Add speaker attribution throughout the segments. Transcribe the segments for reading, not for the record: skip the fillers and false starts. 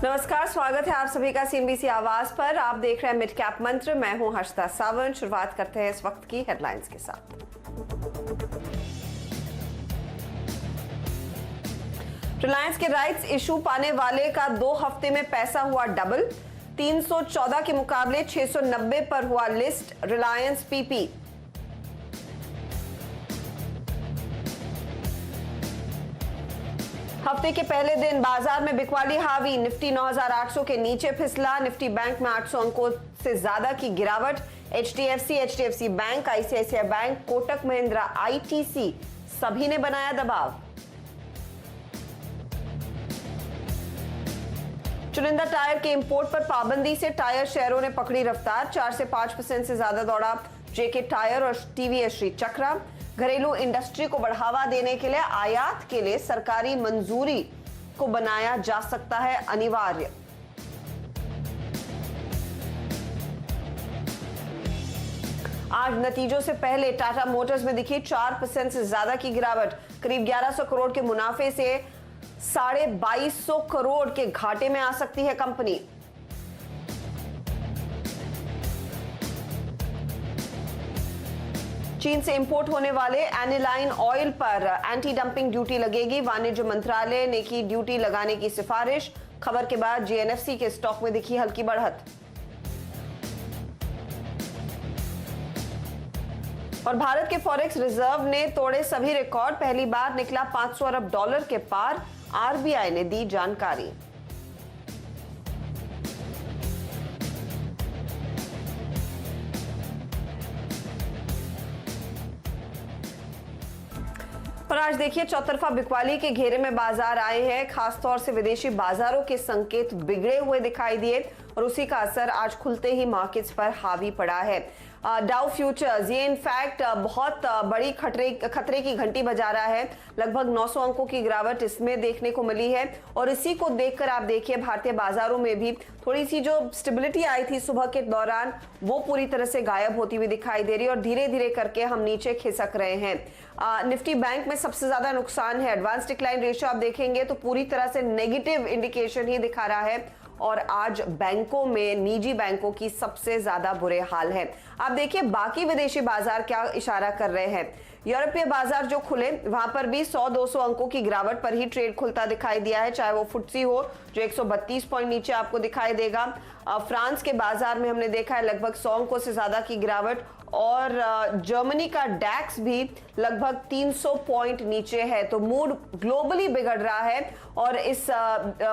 Speaker 1: नमस्कार, स्वागत है आप सभी का सीएनबीसी आवाज पर। आप देख रहे हैं मिड कैप मंत्र। मैं हूं हर्षदा सावंत। शुरुआत करते हैं इस वक्त की हेडलाइंस के साथ। रिलायंस के राइट्स इशू पाने वाले का 2 हफ्ते में पैसा हुआ डबल। 314 के मुकाबले 690 पर हुआ लिस्ट रिलायंस पीपी। हफ्ते के पहले दिन बाजार में बिकवाली हावी। निफ्टी 9,800 के नीचे फिसला। निफ्टी बैंक में 800 अंकों से ज्यादा की गिरावट। HDFC bank, ICICI bank, Kotak Mahindra, ITC सभी ने बनाया दबाव। चुनिंदा टायर के इंपोर्ट पर पाबंदी से टायर शेयरों ने पकड़ी रफ्तार। 4 से 5% से ज्यादा दौड़ा जेके टायर और टीवीएस श्री चक्रा। घरेलू इंडस्ट्री को बढ़ावा देने के लिए आयात के लिए सरकारी मंजूरी को बनाया जा सकता है अनिवार्य। आज नतीजों से पहले टाटा मोटर्स में दिखी 4% से ज्यादा की गिरावट। करीब 1100 करोड़ के मुनाफे से 2250 करोड़ के घाटे में आ सकती है कंपनी। चीन से इंपोर्ट होने वाले एनिलाइन ऑयल पर एंटी डंपिंग ड्यूटी लगेगी। वाणिज्य मंत्रालय ने की ड्यूटी लगाने की सिफारिश। खबर के बाद जीएनएफसी के स्टॉक में दिखी हल्की बढ़त। और भारत के फॉरेक्स रिजर्व ने तोड़े सभी रिकॉर्ड। पहली बार निकला $500 अरब के पार। आरबीआई ने दी जानकारी। और आज देखिए चौतरफा बिकवाली के घेरे में बाजार आए हैं। खासतौर से विदेशी बाजारों के संकेत बिगड़े हुए दिखाई दिए और उसी का असर आज खुलते ही मार्केट्स पर हावी पड़ा है। डाउ फ्यूचर्स ये इनफैक्ट बहुत बड़ी खतरे की घंटी बजा रहा है। लगभग 900 अंकों की गिरावट इसमें देखने को मिली है और इसी को देखकर आप देखिए भारतीय बाजारों में भी थोड़ी सी जो स्टेबिलिटी आई थी सुबह के दौरान वो पूरी तरह से गायब होती हुई दिखाई दे रही है और धीरे धीरे करके हम नीचे खिसक रहे हैं। निफ्टी बैंक में सबसे ज्यादा नुकसान है। एडवांस डिक्लाइन रेशियो आप देखेंगे तो पूरी तरह से नेगेटिव इंडिकेशन ही दिखा रहा है और आज बैंकों में निजी बैंकों की सबसे ज्यादा बुरे हाल है। आप देखिए बाकी विदेशी बाजार क्या इशारा कर रहे हैं। यूरोपीय बाजार जो खुले वहां पर भी 100-200 अंकों की गिरावट पर ही ट्रेड खुलता दिखाई दिया है, चाहे वो फुट्सी हो जो 132 पॉइंट नीचे आपको दिखाई देगा। फ्रांस के बाजार में हमने देखा है लगभग 100 अंकों से ज्यादा की गिरावट और जर्मनी का डैक्स भी लगभग 300 पॉइंट नीचे है। तो मूड ग्लोबली बिगड़ रहा है और इस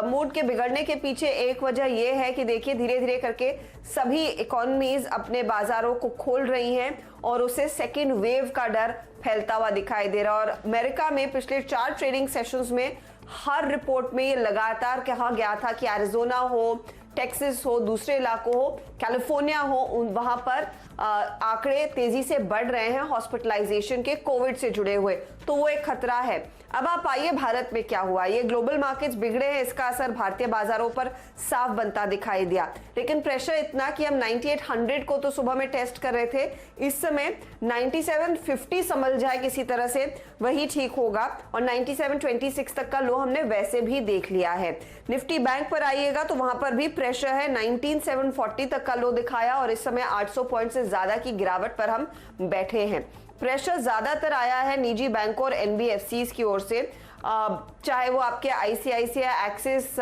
Speaker 1: मूड के बिगड़ने के पीछे एक वजह यह है कि देखिए धीरे धीरे करके सभी इकोनॉमीज अपने बाजारों को खोल रही हैं और उसे सेकेंड वेव का डर फैलता हुआ दिखाई दे रहा है। और अमेरिका में पिछले 4 ट्रेडिंग सेशंस में हर रिपोर्ट में ये लगातार कहा गया था कि एरिजोना हो, टेक्सास हो, दूसरे इलाकों हो, कैलिफोर्निया हो, वहां पर आंकड़े तेजी से बढ़ रहे हैं हॉस्पिटलाइजेशन के कोविड से जुड़े हुए, तो वो एक खतरा है। अब आप आइए भारत में क्या हुआ। ये ग्लोबल मार्केट्स बिगड़े हैं, इसका असर भारतीय बाजारों पर साफ बनता दिखाई दिया। लेकिन प्रेशर इतना कि हम 9800 को तो सुबह में टेस्ट कर रहे थे, इस समय 9750 संभल जाए किसी तरह से वही ठीक होगा और 9726 तक का लो हमने वैसे भी देख लिया है। निफ्टी बैंक पर आइएगा तो वहां पर भी प्रेशर है। 19740 तक का लो दिखाया और इस समय 800 पॉइंट से ज्यादा की गिरावट पर हम बैठे हैं। प्रेशर ज्यादातर आया है निजी बैंकों और एनबीएफसीज की ओर से, चाहे वो आपके आईसीआईसीआई, एक्सिस,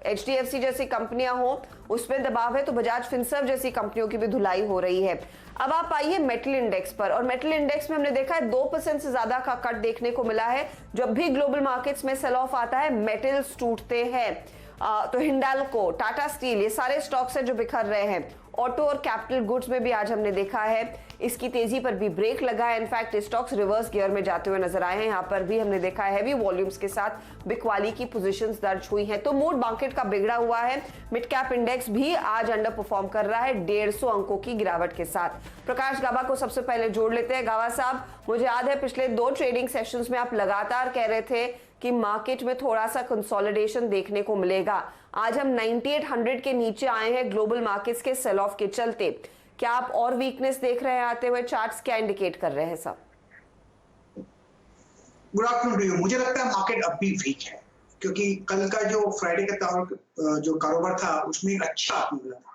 Speaker 1: एचडीएफसी जैसी कंपनियां हो उसमें दबाव है तो बजाज फिनसर्व जैसी कंपनियों की भी धुलाई हो रही है। अब आप आइए मेटल इंडेक्स पर और मेटल इंडेक्स में हमने देखा है 2% से ज्यादा का कट देखने को मिला है। जब भी ग्लोबल मार्केट्स में सेल ऑफ आता है मेटल्स टूटते हैं। तो हिंडाल्को, टाटा स्टील ये सारे स्टॉक्स हैं जो बिखर रहे हैं। ऑटो और कैपिटल गुड्स में भी आज हमने देखा है इसकी तेजी पर भी ब्रेक लगा है। इनफैक्ट स्टॉक्स रिवर्स गियर में जाते हुए नजर आए हैं। यहाँ पर भी हमने देखा है हैवी वॉल्यूम्स के साथ बिकवाली की पोजीशंस दर्ज हुई हैं। तो मूड मार्केट का बिगड़ा हुआ है। मिड कैप इंडेक्स भी आज अंडर परफॉर्म कर रहा है 150 अंकों की गिरावट के साथ। प्रकाश गाबा को सबसे पहले जोड़ लेते हैं। गाबा साहब, मुझे याद है पिछले 2 ट्रेडिंग सेशंस में आप लगातार कह रहे थे कि मार्केट में थोड़ा सा कंसोलिडेशन देखने को मिलेगा। आज हम 9800 के नीचे आए हैं ग्लोबल मार्केट्स के सेल ऑफ के चलते। क्या आप और वीकनेस देख रहे हैं आते हुए? चार्ट्स क्या इंडिकेट कर रहे हैं सब?
Speaker 2: Good afternoon to you. मुझे लगता है मार्केट अब भी वीक है क्योंकि कल का जो फ्राइडे का जो कारोबार था उसमें एक अच्छा अप मिला था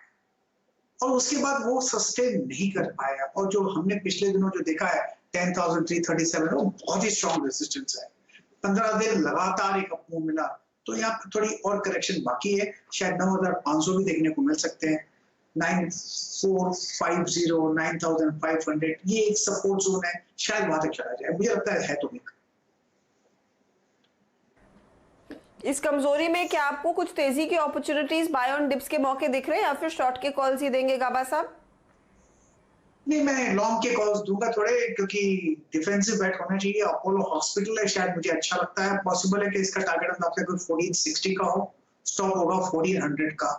Speaker 2: और उसके बाद वो सस्टेन नहीं कर पाया और जो हमने पिछले दिनों जो देखा है 10,337 वो बहुत ही स्ट्रॉन्ग रेजिस्टेंस है। 15 दिन लगातार एक अप मूव मिला, तो यहाँ पर थोड़ी और करेक्शन बाकी है, शायद 9,500 भी देखने को मिल सकते हैं। 9,450 9,500 ये एक सपोर्ट जोन है, शायद वहां तक चला जाए, मुझे लगता है तो वीक।
Speaker 1: इस कमजोरी में क्या आपको कुछ तेजी की अपॉर्चुनिटीज बाय ऑन डिप्स के मौके दिख रहे हैं या फिर शॉर्ट के कॉल्स ही देंगे गाबा साहब?
Speaker 2: नहीं, मैं लॉन्ग के कॉल्स दूंगा थोड़े, क्योंकि डिफेंसिव बैट होना चाहिए। अपोलो हॉस्पिटल है, शायद मुझे अच्छा लगता है। पॉसिबल है कि इसका टारगेट आपसे कोई 1460 का हो, स्टॉप होगा 1400 का।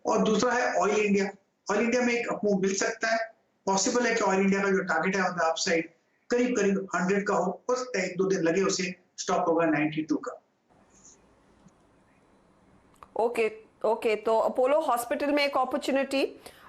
Speaker 2: और दूसरा है ऑयल इंडिया। ऑयल इंडिया में एक अपमूव मिल सकता है। पॉसिबल है कि ऑयल इंडिया का जो टारगेट है ऑन द अपसाइड करीब करीब 100 का हो सकता है, 1-2 दिन लगे उसे, स्टॉप होगा 92 का।
Speaker 1: ओके, तो अपोलो हॉस्पिटल में एक अपॉर्चुनिटी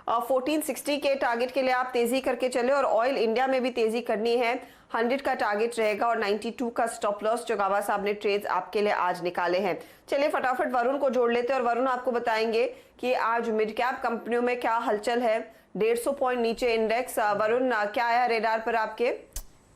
Speaker 1: 1460 के टारगेट के लिए आप तेजी करके चले और ऑयल इंडिया में भी तेजी करनी है, 100 का टारगेट रहेगा और 92 का स्टॉप लॉस जो गाबा साहब ने ट्रेड्स आपके लिए आज निकाले हैं। चलिए फटाफट वरुण को जोड़ लेते हैं और वरुण आपको बताएंगे कि आज मिड कैप कंपनियों में क्या हलचल है। 150 पॉइंट नीचे इंडेक्स। वरुण, क्या आया रेडार पर आपके?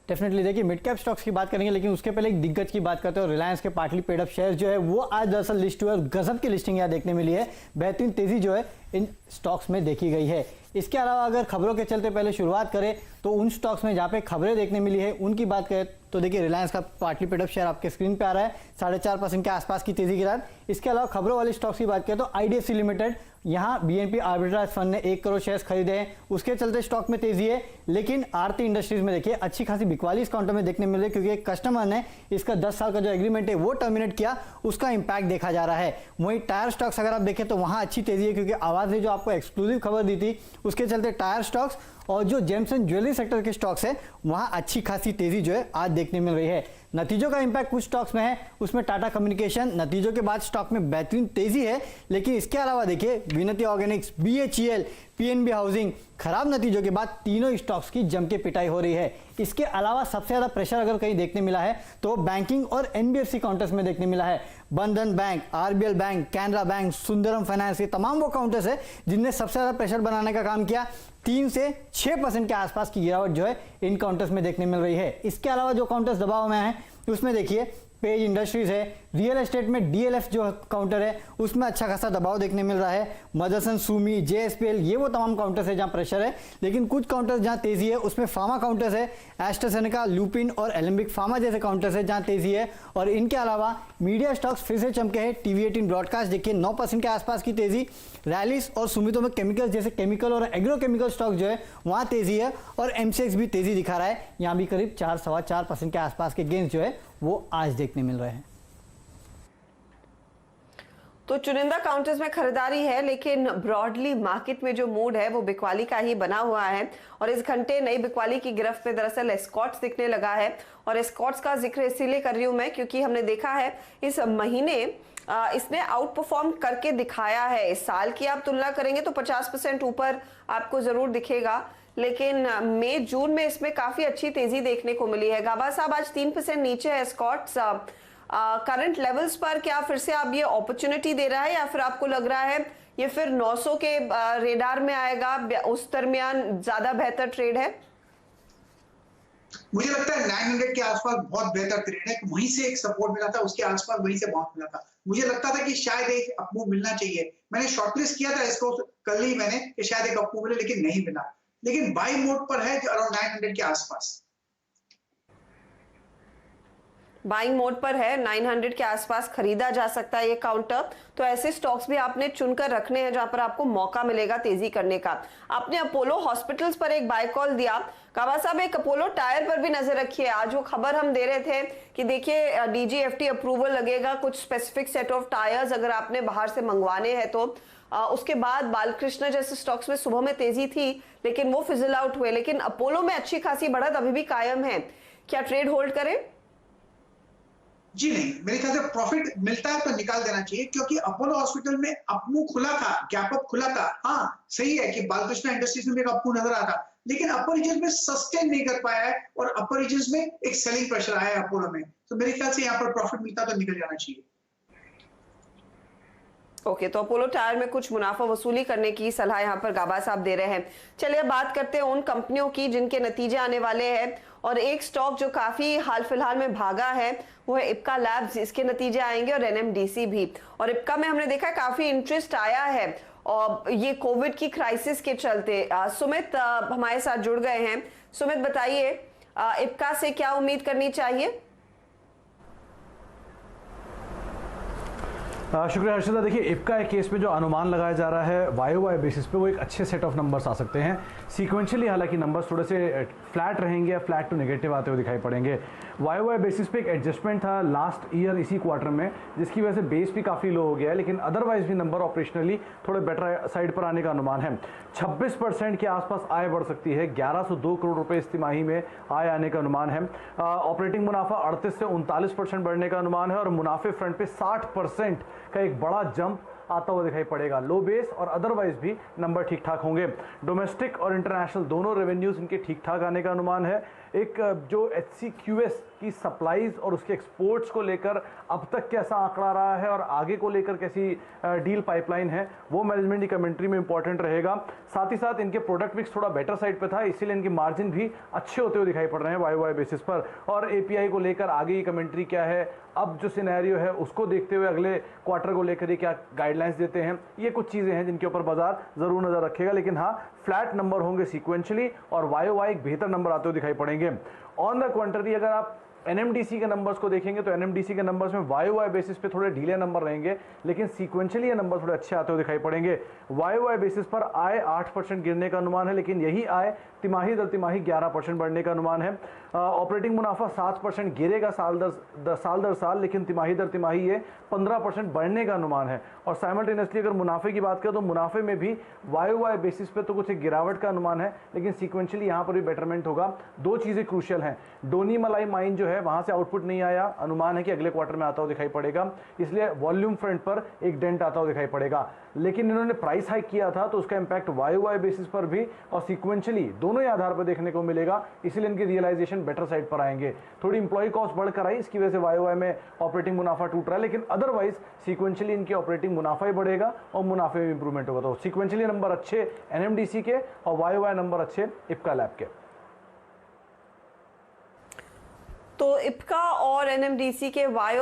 Speaker 3: डेफिनेटली देखिए मिड कैप स्टॉक्स की बात करेंगे, लेकिन उसके पहले एक दिग्गज की बात करते हैं। रिलायंस के पार्टली पेड अप शेयर जो है वो आज दरअसल लिस्ट हुए और गजब की लिस्टिंग यहाँ देखने मिली है। बेहतरीन तेजी जो है इन स्टॉक्स में देखी गई है। इसके अलावा अगर खबरों के चलते पहले शुरुआत करें तो उन स्टॉक्स में जहाँ पे खबरें देखने मिली है उनकी बात करें तो देखिए रिलायंस का पार्टली पेड अप शेयर आपके स्क्रीन पे आ रहा है, 4.5% के आसपास की तेजी के साथ। इसके अलावा खबरों वाले स्टॉक्स की बात करें तो आईडीएफसी लिमिटेड, यहाँ बीएनपी आर्बिट्राज फंड ने 1 करोड़ शेयर्स खरीदे हैं, उसके चलते स्टॉक में तेजी है। लेकिन आरती इंडस्ट्रीज में देखिए अच्छी खासी बिकवाली इस काउंटर में देखने मिल रही है, क्योंकि एक कस्टमर ने इसका 10 साल का जो एग्रीमेंट है वो टर्मिनेट किया, उसका इंपैक्ट देखा जा रहा है। वहीं टायर स्टॉक्स अगर आप देखें तो वहां अच्छी तेजी है, क्योंकि आवाज ने जो आपको एक्सक्लूसिव खबर दी थी उसके चलते टायर स्टॉक्स और जो जेम्स एंड ज्वेलरी सेक्टर के स्टॉक्स है वहां अच्छी खासी तेजी जो है आज देखने मिल रही है। नतीजों का इंपैक्ट कुछ स्टॉक्स में है, उसमें टाटा कम्युनिकेशन नतीजों के बाद स्टॉक में बेहतरीन तेजी है। लेकिन इसके अलावा देखिए विनती ऑर्गेनिक्स, बीएचईएल, पीएनबी हाउसिंग खराब नतीजों के बाद तीनों स्टॉक्स की जम के पिटाई हो रही है। इसके अलावा सबसे ज्यादा प्रेशर अगर कहीं देखने मिला है तो बैंकिंग और एनबीएफसी काउंटर्स में देखने मिला है। बंधन bank, RBL bank, Canara bank, Sundaram finance, ये तमाम वो काउंटर्स है जिनने सबसे ज्यादा प्रेशर बनाने का काम किया। 3 से 6% के आसपास की गिरावट जो है इन काउंटर्स में देखने मिल रही है। इसके अलावा जो काउंटर्स दबाव में है उसमें देखिए पेज इंडस्ट्रीज है, रियल एस्टेट में डीएलएफ जो काउंटर है उसमें अच्छा खासा दबाव देखने मिल रहा है। मदरसन, सुमी, जेएसपीएल, ये वो तमाम काउंटर्स है जहां प्रेशर है। लेकिन कुछ काउंटर्स जहां तेजी है उसमें फार्मा काउंटर्स है, एस्ट्राजेनेका, लुपिन और एलेम्बिक फार्मा जैसे काउंटर्स है जहां तेजी है। और इनके अलावा मीडिया स्टॉक्स फिर से चमके हैं। टीवी18 ब्रॉडकास्ट देखिए 9% के आसपास की तेजी। रैलिस और सुमितोमो केमिकल्स जैसे केमिकल और एग्रोकेमिकल स्टॉक जो है वहां तेजी है। और एमसीएक्स भी तेजी दिखा रहा है, यहां भी करीब 4-4.25% के आसपास के गेंस जो है वो आज देखने मिल रहे हैं।
Speaker 1: तो चुनिंदा काउंटर्स में खरीदारी है, लेकिन ब्रॉडली मार्केट में जो मूड है वो बिकवाली का ही बना हुआ है। और इस घंटे नई बिकवाली की गिरफ्त में दरअसल एस्कॉर्ट्स दिखने लगा है। और एस्कॉर्ट्स का जिक्र इसीलिए कर रही हूं मैं क्योंकि हमने देखा है इस महीने इसने आउट परफॉर्म करके दिखाया है। इस साल की आप तुलना करेंगे तो 50% ऊपर आपको जरूर दिखेगा, लेकिन मई जून में इसमें काफी अच्छी तेजी देखने को मिली है। गाबा साहब आज 3% नीचे है एस्कॉर्ट्स करंट लेवल्स पर। क्या फिर से आप ये अपॉर्चुनिटी दे रहा है या फिर आपको लग रहा है ये फिर 900 के रेडार में आएगा, उस दरमियान ज्यादा बेहतर ट्रेड है?
Speaker 2: मुझे लगता है 900 के आसपास बहुत बेहतर ट्रेड है। वहीं से एक सपोर्ट मिला था, उसके आसपास वहीं से बहुत मिला था। मुझे लगता था कि शायद एक अपमूव मिलना चाहिए। मैंने शॉर्टलिस्ट किया था इसको कल ही मैंने कि शायद एक अपमूव मिले, लेकिन नहीं मिला। लेकिन बाई मोड पर है जो अराउंड 900 के आसपास।
Speaker 1: बाइंग मोड पर है, 900 के आसपास खरीदा जा सकता है ये काउंटर। तो ऐसे स्टॉक्स भी आपने चुनकर रखने हैं जहां पर आपको मौका मिलेगा तेजी करने का। आपने अपोलो हॉस्पिटल्स पर एक बाय कॉल दिया। काबा साहब एक अपोलो टायर पर भी नजर रखिए। आज वो खबर हम दे रहे थे कि देखिए डीजीएफटी अप्रूवल लगेगा कुछ स्पेसिफिक सेट ऑफ टायर्स अगर आपने बाहर से मंगवाने हैं तो। उसके बाद बालकृष्ण जैसे स्टॉक्स में सुबह में तेजी थी लेकिन वो फिजल आउट हुए, लेकिन अपोलो में अच्छी खासी बढ़त अभी भी कायम है। क्या ट्रेड होल्ड करें?
Speaker 2: जी नहीं, मेरे ख्याल से प्रॉफिट मिलता है तो निकाल देना चाहिए, क्योंकि अपोलो हॉस्पिटल में अपमूव खुला था, गैप अप खुला था। हाँ सही है कि बालकृष्ण इंडस्ट्रीज में भी एक अपमूव नजर आता, लेकिन अपर रीजन में सस्टेन नहीं कर पाया है और अपर रीजन में एक सेलिंग प्रेशर आया है अपोलो में। तो मेरे ख्याल से यहाँ पर प्रॉफिट मिलता तो निकल जाना चाहिए।
Speaker 1: ओके, तो अपोलो टायर में कुछ मुनाफा वसूली करने की सलाह यहाँ पर गाबा साहब दे रहे हैं। चलिए अब बात करते हैं उन कंपनियों की जिनके नतीजे आने वाले हैं, और एक स्टॉक जो काफी हाल फिलहाल में भागा है वो है इप्का लैब्स। इसके नतीजे आएंगे और एनएमडीसी भी। और इप्का में हमने देखा काफी इंटरेस्ट आया है और ये कोविड की क्राइसिस के चलते। सुमित हमारे साथ जुड़ गए हैं। सुमित बताइए, इप्का से क्या उम्मीद करनी चाहिए?
Speaker 4: शुक्रिया हर्षिता। देखिए, इप्का एक केस में जो अनुमान लगाया जा रहा है वाई बेसिस पे वो एक अच्छे सेट ऑफ नंबर्स आ सकते हैं। सीक्वेंशियली हालांकि नंबर्स थोड़े से फ्लैट रहेंगे या फ्लैट टू नेगेटिव आते हुए दिखाई पड़ेंगे। वाई बेसिस पे एक एडजस्टमेंट था लास्ट ईयर इसी क्वार्टर में, जिसकी वजह से बेस भी काफ़ी लो हो गया है, लेकिन अदरवाइज भी नंबर ऑपरेशनली थोड़े बेटर साइड पर आने का अनुमान है। 26% के आसपास आय बढ़ सकती है। 1102 करोड़ रुपए इस तिमाही में आय आने का अनुमान है। ऑपरेटिंग मुनाफा 38 से 39% बढ़ने का अनुमान है और मुनाफे फ्रंट पे 60% का एक बड़ा जंप आता हुआ दिखाई पड़ेगा। लो बेस और अदरवाइज भी नंबर ठीक ठाक होंगे। डोमेस्टिक और इंटरनेशनल दोनों रेवेन्यूज इनके ठीक ठाक आने का अनुमान है। एक जो HCQS की सप्लाईज और उसके एक्सपोर्ट्स को लेकर अब तक कैसा आंकड़ा रहा है और आगे को लेकर कैसी डील पाइपलाइन है, वो मैनेजमेंट की कमेंट्री में इंपॉर्टेंट रहेगा। साथ ही साथ इनके प्रोडक्ट मिक्स थोड़ा बेटर साइड पे था, इसीलिए इनके मार्जिन भी अच्छे होते हुए दिखाई पड़ रहे हैं वाई बेसिस पर। और API को लेकर आगे की कमेंट्री क्या है, अब जो सिनेरियो है उसको देखते हुए अगले क्वार्टर को लेकर ये क्या गाइडलाइंस देते हैं, ये कुछ चीज़ें हैं जिनके ऊपर बाजार जरूर नजर रखेगा। लेकिन हाँ, फ्लैट नंबर होंगे सीक्वेंशियली और वाई एक बेहतर नंबर आते हुए दिखाई पड़ेंगे। ऑन द क्वांटरी अगर आप एनएमडीसी के नंबर्स को देखेंगे तो एनएमडीसी के नंबर्स में वाई बेसिस पे थोड़े ढीले नंबर रहेंगे, लेकिन सीक्वेंशियली ये नंबर थोड़े अच्छे आते हुए दिखाई पड़ेंगे। वाई बेसिस पर आय 8% गिरने का अनुमान है, लेकिन यही आय तिमाही दर तिमाही 11% बढ़ने का अनुमान है। ऑपरेटिंग मुनाफा 7% गिरेगा साल दर साल, लेकिन तिमाही दर तिमाही ये 15% बढ़ने का अनुमान है। और साइमल्टेनियसली अगर मुनाफे की बात करें तो मुनाफे में भी वाई बेसिस पे तो कुछ एक गिरावट का अनुमान है, लेकिन सीक्वेंशियली यहाँ पर भी बेटरमेंट होगा। दो चीज़ें क्रूशियल हैं। डोनी मलाई माइन जो है वहाँ से आउटपुट नहीं आया, अनुमान है कि अगले क्वार्टर में आता हुआ दिखाई पड़ेगा, इसलिए वॉल्यूम फ्रंट पर एक डेंट आता हुआ दिखाई पड़ेगा। लेकिन इन्होंने प्राइस हाइक किया था तो उसका इंपैक्ट वाई बेसिस पर भी और सीक्वेंशियली दोनों ही आधार पर देखने को मिलेगा, इसलिए इनकी रियलाइजेशन बेटर साइड पर आएंगे। थोड़ी इंप्लॉय कॉस्ट बढ़कर आई, इसकी वजह से वाई में ऑपरेटिंग मुनाफा टूट रहा है, लेकिन अदरवाइज सीक्वेंशियली इनकी ऑपरेटिंग मुनाफा ही बढ़ेगा और मुनाफे में इंप्रूवमेंट होगा। तो सीक्वेंशियली नंबर अच्छे एनएमडीसी के और वाई नंबर अच्छे इप्का लैब के।
Speaker 1: तो इप्का और एनएमडीसी के वाई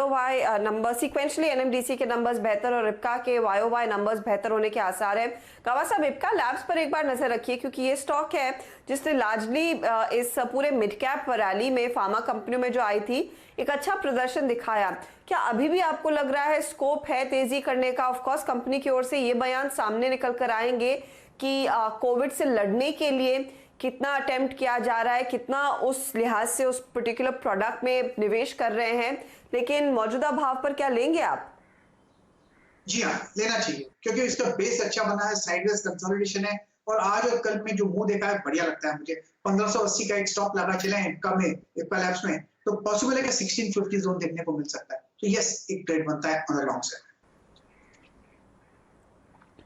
Speaker 1: नंबर, सीक्वेंशियली एनएमडीसी के नंबर्स बेहतर और इप्का के वाई नंबर्स बेहतर होने के आसार हैं। गाबा साहब, इप्का लैब्स पर एक बार नजर रखिए, क्योंकि ये स्टॉक है जिसने लार्जली इस पूरे मिड कैप रैली में फार्मा कंपनियों में जो आई थी एक अच्छा प्रदर्शन दिखाया। क्या अभी भी आपको लग रहा है स्कोप है तेजी करने का? ऑफकोर्स कंपनी की ओर से ये बयान सामने निकल कर आएंगे कि कोविड से लड़ने के लिए कितना अटेम्प्ट किया जा रहा है, कितना उस लिहाज से उस पर्टिकुलर प्रोडक्ट में निवेश कर रहे हैं, लेकिन मौजूदा भाव पर क्या लेंगे आप?
Speaker 2: जी हाँ, लेना चाहिए, क्योंकि इसका बेस अच्छा बना है, साइडवेज कंसोलिडेशन है और आज और कल में जो मुंह देखा है बढ़िया लगता है मुझे। 1580 का एक स्टॉप लगा चले इप्का लैब्स में, तो पॉसिबल है कि 1650 जोन देखने को मिल सकता है। तो यस, एक ट्रेड बनता है on the long side.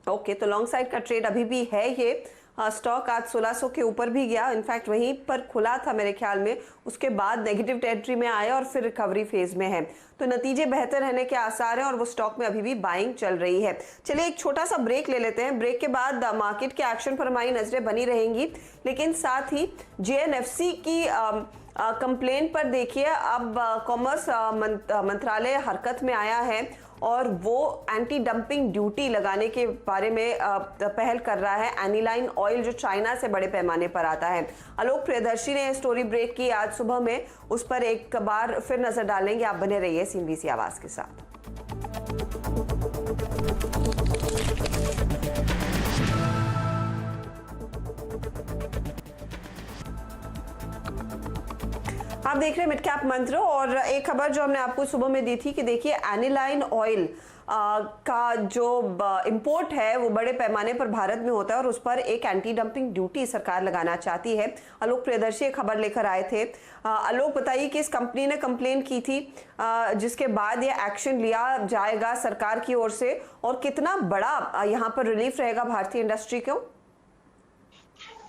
Speaker 1: Okay, तो लॉन्ग साइड का ट्रेड अभी भी है ये। स्टॉक आज 1600 के ऊपर भी गया, इनफैक्ट वहीं पर खुला था मेरे ख्याल में, उसके बाद नेगेटिव टेरिटरी में आया और फिर रिकवरी फेज में है। तो नतीजे बेहतर रहने के आसार हैं और वो स्टॉक में अभी भी बाइंग चल रही है। चलिए एक छोटा सा ब्रेक ले लेते हैं। ब्रेक के बाद मार्केट के एक्शन पर हमारी नजरें बनी रहेंगी, लेकिन साथ ही JNFC की कंप्लेंट पर देखिए अब कॉमर्स मंत्रालय हरकत में आया है और वो एंटी डंपिंग ड्यूटी लगाने के बारे में पहल कर रहा है। एनिलाइन ऑयल जो चाइना से बड़े पैमाने पर आता है। आलोक प्रियदर्शी ने स्टोरी ब्रेक की आज सुबह में, उस पर एक बार फिर नजर डालेंगे। आप बने रहिए CNBC आवाज के साथ। आप देख रहे हैं मिड कैप मंत्र, और एक खबर जो हमने आपको सुबह में दी थी कि देखिए एनिलाइन ऑयल का जो इंपोर्ट है वो बड़े पैमाने पर भारत में होता है और उस पर एक एंटी डंपिंग ड्यूटी सरकार लगाना चाहती है। आलोक प्रियदर्शी खबर लेकर आए थे। आलोक, बताइए कि इस कंपनी ने कंप्लेन की थी जिसके बाद ये एक्शन लिया जाएगा सरकार की ओर से, और कितना बड़ा यहाँ पर रिलीफ रहेगा भारतीय इंडस्ट्री को?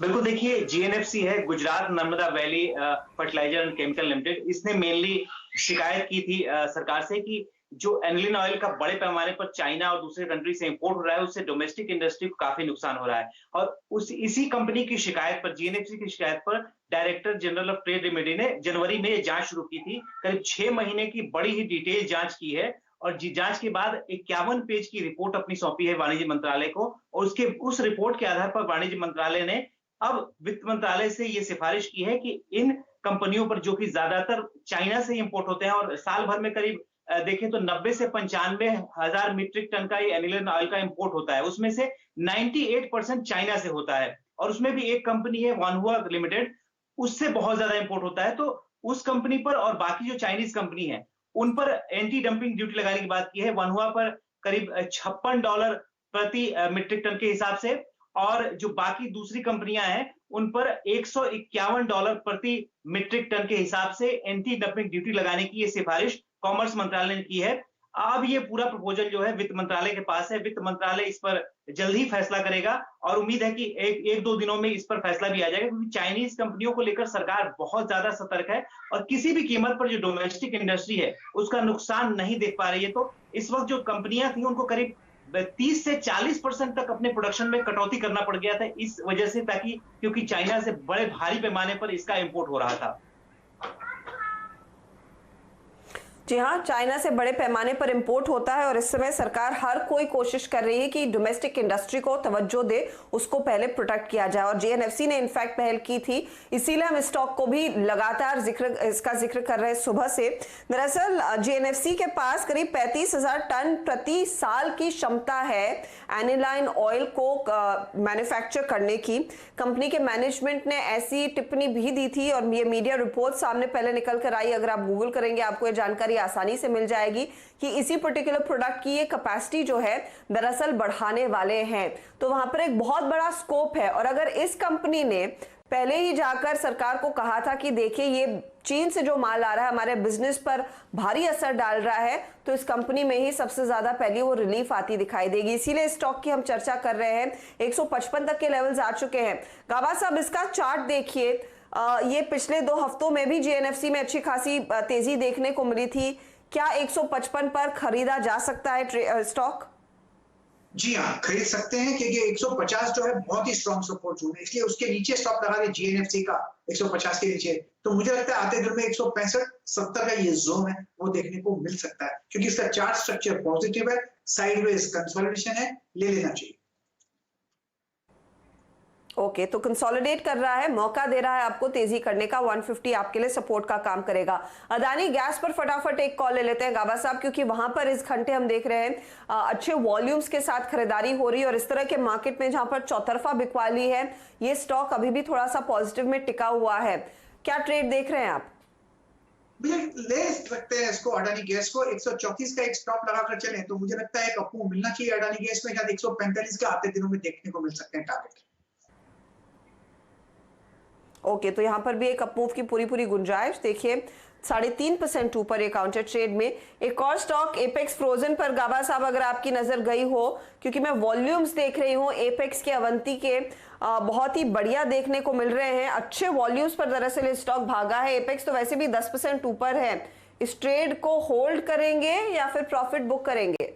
Speaker 5: बिल्कुल, देखिए JNFC है, Gujarat Narmada Valley Fertilizer and Chemical Limited. इसने मेनली शिकायत की थी सरकार से कि जो एनिलीन ऑयल का बड़े पैमाने पर चाइना और दूसरे कंट्री से इंपोर्ट हो रहा है, उससे डोमेस्टिक इंडस्ट्री को काफी नुकसान हो रहा है। और इसी कंपनी की शिकायत पर, जीएनएफसी की शिकायत पर director general of trade remedy ने जनवरी में जांच शुरू की थी। करीब 6 महीने की बड़ी ही डिटेल जांच की है और जांच के बाद 51 पेज की रिपोर्ट अपनी सौंपी है वाणिज्य मंत्रालय को। और उस रिपोर्ट के आधार पर वाणिज्य मंत्रालय ने अब वित्त मंत्रालय से यह सिफारिश की है कि इन कंपनियों पर, जो कि ज्यादातर चाइना से इंपोर्ट होते हैं और साल भर में करीब देखें तो 90 से 95 हजार मीट्रिक टन का ये एनिलीन ऑयल का इंपोर्ट होता है, उसमें से 98% चाइना से होता है। और उसमें भी एक कंपनी है वानहुआ लिमिटेड, उससे बहुत ज्यादा इंपोर्ट होता है। तो उस कंपनी पर और बाकी जो चाइनीज कंपनी है उन पर एंटी डंपिंग ड्यूटी लगाने की बात की है। वानहुआ पर करीब $56 प्रति मीट्रिक टन के हिसाब से, और जो बाकी दूसरी कंपनियां हैं उन पर $151 प्रति मीट्रिक टन के हिसाब से एंटी डंपिंग ड्यूटी लगाने की ये सिफारिश कॉमर्स मंत्रालय ने की है। अब ये पूरा प्रपोजल जो है वित्त मंत्रालय के पास है। वित्त मंत्रालय इस पर जल्द ही फैसला करेगा और उम्मीद है कि एक दो दिनों में इस पर फैसला भी आ जाएगा, क्योंकि चाइनीज कंपनियों को लेकर सरकार बहुत ज्यादा सतर्क है और किसी भी कीमत पर जो डोमेस्टिक इंडस्ट्री है उसका नुकसान नहीं देख पा रही है। तो इस वक्त जो कंपनियां थी उनको करीब 30 से 40% तक अपने प्रोडक्शन में कटौती करना पड़ गया था इस वजह से, ताकि क्योंकि चाइना से बड़े भारी पैमाने पर इसका इंपोर्ट हो रहा था।
Speaker 1: जी हाँ, चाइना से बड़े पैमाने पर इंपोर्ट होता है और इस समय सरकार हर कोई कोशिश कर रही है कि डोमेस्टिक इंडस्ट्री को तवज्जो दे, उसको पहले प्रोटेक्ट किया जाए। और जीएनएफसी ने इनफैक्ट पहल की थी, इसीलिए हम स्टॉक को भी लगातार इसका जिक्र कर रहे हैं सुबह से। दरअसल जीएनएफसी के पास करीब 35,000 टन प्रति साल की क्षमता है एनिलीन ऑयल को मैन्युफैक्चर करने की। कंपनी के मैनेजमेंट ने ऐसी टिप्पणी भी दी थी और ये मीडिया रिपोर्ट सामने पहले निकल कर आई। अगर आप गूगल करेंगे आपको ये जानकारी आसानी से मिल जाएगी कि इसी पर्टिकुलर प्रोडक्ट की ये कैपेसिटी जो है दरअसल बढ़ाने वाले हैं। तो वहां पर एक बहुत बड़ा स्कोप है। और अगर इस कंपनी ने पहले ही जाकर सरकार को कहा था कि देखिए ये चीन से जो माल आ रहा है हमारे बिजनेस पर भारी असर डाल रहा है, तो इस कंपनी में ही सबसे ज्यादा पहले वो रिलीफ आती दिखाई देगी। इसीलिए स्टॉक की हम चर्चा कर रहे हैं। 155 तक के लेवल्स आ चुके हैं। गाबा साहब, इसका चार्ट देखिए, ये पिछले 2 हफ्तों में भी जीएनएफसी में अच्छी खासी तेजी देखने को मिली थी। क्या 155 पर खरीदा जा सकता है स्टॉक?
Speaker 2: जी हाँ, खरीद सकते हैं, क्योंकि 150 जो है बहुत ही स्ट्रॉन्ग सपोर्ट जोन है, इसलिए उसके नीचे स्टॉप लगा दे जीएनएफसी का 150 के नीचे। तो मुझे लगता है आते दिन में 165-70 का ये जोन है वो देखने को मिल सकता है, क्योंकि इसका चार्ट स्ट्रक्चर पॉजिटिव है, साइडवेज कंसोलिडेशन है, ले लेना चाहिए।
Speaker 1: ओके, तो कंसोलिडेट कर रहा है, मौका दे रहा है आपको तेजी करने का। 150 आपके लिए सपोर्ट का काम करेगा। अदानी गैस पर फटाफट एक कॉल ले लेते हैं गाबा साहब, क्योंकि वहां पर इस घंटे हम देख रहे हैं अच्छे वॉल्यूम्स के साथ खरीदारी हो रही है। और इस तरह के मार्केट में जहां पर चौतरफा बिकवाली है, ये स्टॉक अभी भी थोड़ा सा पॉजिटिव में टिका हुआ है। क्या ट्रेड देख रहे हैं आप?
Speaker 2: ले सकते हैं इसको, अडानी गैस को 134 का एक स्टॉप लगाकर चले तो मुझे लगता है एक अप मिलना चाहिए अडानी गैस में। शायद 145 का आते दिनों में देखने को मिल सकते हैं टारगेट।
Speaker 1: ओके, तो यहां पर भी एक अपमूव की पूरी गुंजाइश। देखिए 3.5% ऊपर ये काउंटर ट्रेड में। एक और स्टॉक एपेक्स फ्रोजन पर गाबा साहब अगर आपकी नजर गई हो, क्योंकि मैं वॉल्यूम्स देख रही हूँ एपेक्स के, अवंती के बहुत ही बढ़िया देखने को मिल रहे हैं। अच्छे वॉल्यूम्स पर दरअसल स्टॉक भागा है। एपेक्स तो वैसे भी 10% ऊपर है। इस ट्रेड को होल्ड करेंगे या फिर प्रॉफिट बुक करेंगे?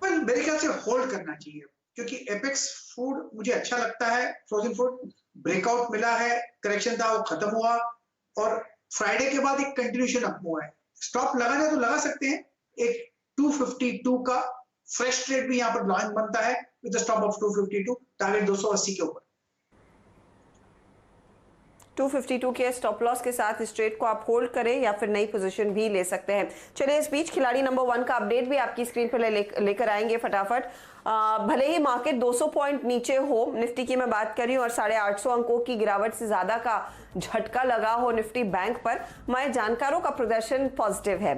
Speaker 2: मेरे ख्याल से होल्ड करना चाहिए, क्योंकि एपेक्स फूड मुझे अच्छा लगता है। फ्रोजन फूड ब्रेकआउट मिला है, करेक्शन था वो खत्म हुआ और फ्राइडे के बाद एक कंटिन्यूएशन अप हुआ है। स्टॉप लगाना तो लगा सकते हैं। एक 252 का फ्रेश ट्रेड भी यहाँ पर लॉन्च बनता है विद स्टॉप ऑफ 252, टारगेट 280 के ऊपर।
Speaker 1: 252 के स्टॉप लॉस के साथ इस ट्रेड को आप होल्ड करें या फिर नई पोजीशन भी ले सकते हैं। चलिए इस बीच खिलाड़ी नंबर 1 का अपडेट भी आपकी स्क्रीन पर लेकर आएंगे फटाफट। भले ही मार्केट 200 पॉइंट नीचे हो, निफ्टी की मैं बात कर रही हूँ, और 850 अंकों की गिरावट से ज्यादा का झटका लगा हो निफ्टी बैंक पर, मगर जानकारों का प्रदर्शन पॉजिटिव है।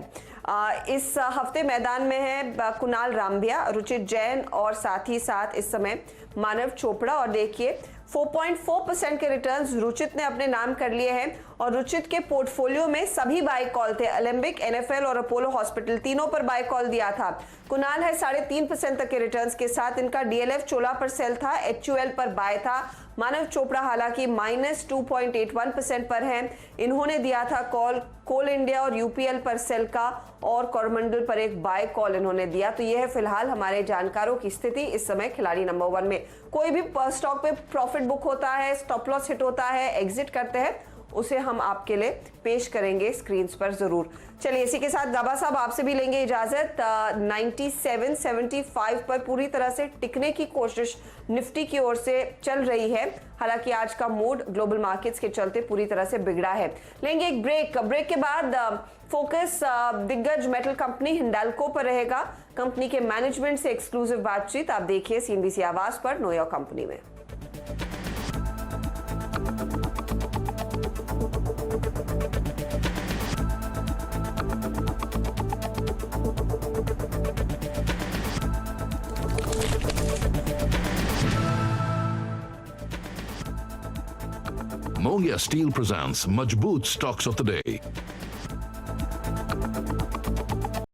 Speaker 1: इस हफ्ते मैदान में है कुणाल रामबिया, रुचित जैन और साथ ही साथ इस समय मानव चोपड़ा। और देखिए 4.4% के रिटर्न्स रुचित ने अपने नाम कर लिए हैं और रुचित के पोर्टफोलियो में सभी बाय कॉल थे। एलेंबिक, एनएफएल और अपोलो हॉस्पिटल तीनों पर बाय कॉल दिया था। कुणाल है 3.5% तक के रिटर्न्स के साथ। इनका डीएलएफ चोला पर सेल था, एचयूएल पर बाय था, मानव चोपड़ा हालांकि -2.81% पर हैं। इन्होंने दिया था कॉल कोल इंडिया और यूपीएल पर सेल का, और कोरोमंडल पर एक बाय कॉल इन्होंने दिया। तो यह है फिलहाल हमारे जानकारों की स्थिति इस समय खिलाड़ी नंबर 1 में। कोई भी स्टॉक पे प्रॉफिट बुक होता है, स्टॉप लॉस हिट होता है, एग्जिट करते हैं, उसे हम आपके लिए पेश करेंगे स्क्रीन पर जरूर। चलिए इसी के साथ गाबा साहब आपसे भी लेंगे इजाजत। 97.75 पर पूरी तरह से टिकने की कोशिश निफ्टी की ओर से चल रही है। हालांकि आज का मूड ग्लोबल मार्केट्स के चलते पूरी तरह से बिगड़ा है। लेंगे एक ब्रेक के बाद फोकस दिग्गज मेटल कंपनी हिंडाल्को पर रहेगा। कंपनी के मैनेजमेंट से एक्सक्लूसिव बातचीत आप देखिए सीएनबीसी आवाज पर नो योर कंपनी में।
Speaker 6: Mongia Steel presents Majboot Stocks of the Day.